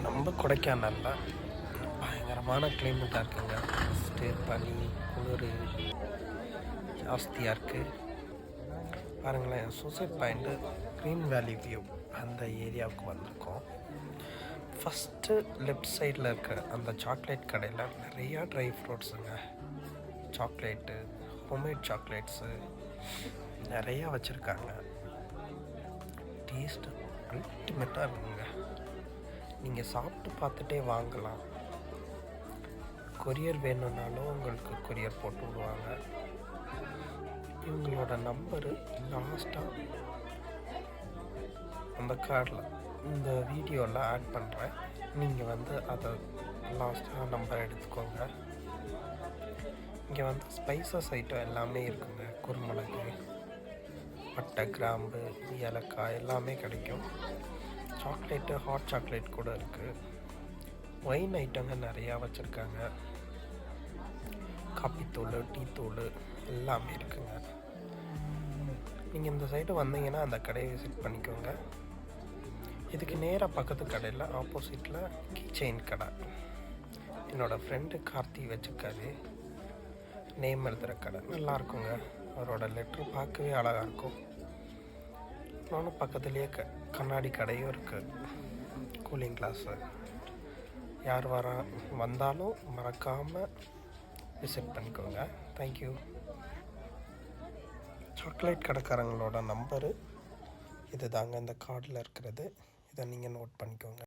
நம்ம கொடைக்கானலில் பயங்கரமான கிளைமேட்டாக இருக்குங்க. ஃபஸ்ட்டு பனி குளிர் ஜாஸ்தியாக இருக்குது. பாருங்களேன், சூசைட் பாயிண்ட்டு க்ரீன் வேலி வியூ அந்த ஏரியாவுக்கு வந்திருக்கோம். ஃபஸ்ட்டு லெஃப்ட் சைடில் இருக்க அந்த சாக்லேட் கடையில் நிறையா ட்ரை ஃப்ரூட்ஸுங்க, சாக்லேட்டு, ஹோம்மேட் சாக்லேட்ஸு நிறையா வச்சுருக்காங்க. டேஸ்ட்டு அல்டிமேட்டாக இருக்குங்க. நீங்கள் சாப்பிட்டு பார்த்துட்டே வாங்கலாம். கொரியர் வேணும்னாலும் உங்களுக்கு கொரியர் போட்டு விடுவாங்க. இவங்களோட நம்பரு லாஸ்ட்டாக அந்த கார்டில் இந்த வீடியோவில் ஆட் பண்ணுறேன். நீங்கள் அதை லாஸ்ட்டாக நம்பர் எடுத்துக்கோங்க. இங்கே ஸ்பைசஸ் ஐட்டம் எல்லாமே இருக்குங்க. குருமிளகு, பட்டை, கிராம்பு, ஏலக்காய் எல்லாமே கிடைக்கும். சாக்லேட்டு, ஹாட் சாக்லேட் கூட இருக்குது. ஒயின் ஐட்டங்க நிறையா வச்சுருக்காங்க. காப்பித்தூள், டீ தூள் எல்லாமே இருக்குங்க. நீங்கள் இந்த சைடு வந்தீங்கன்னா அந்த கடையை விசிட் பண்ணிக்கோங்க. இதுக்கு நேராக பக்கத்து கடையில் ஆப்போசிட்டில் கீ செயின் கடை. என்னோடய ஃப்ரெண்டு கார்த்தி வச்சுருக்காரு, நேம் எழுதுகிற கடை. நல்லாயிருக்குங்க. அவரோட லெட்ரு பார்க்கவே அழகாக இருக்கும். நானும் பக்கத்துலேயே கண்ணாடி கடையும் இருக்குது, கூலிங் கிளாஸு. யார் வந்தாலும் மறக்காமல் விசிட் பண்ணிக்கோங்க. தேங்க்யூ. சாக்லேட் கடைக்காரங்களோட நம்பரு இது தாங்க, இந்த கார்டில் இருக்கிறது. இதை நீங்கள் நோட் பண்ணிக்கோங்க.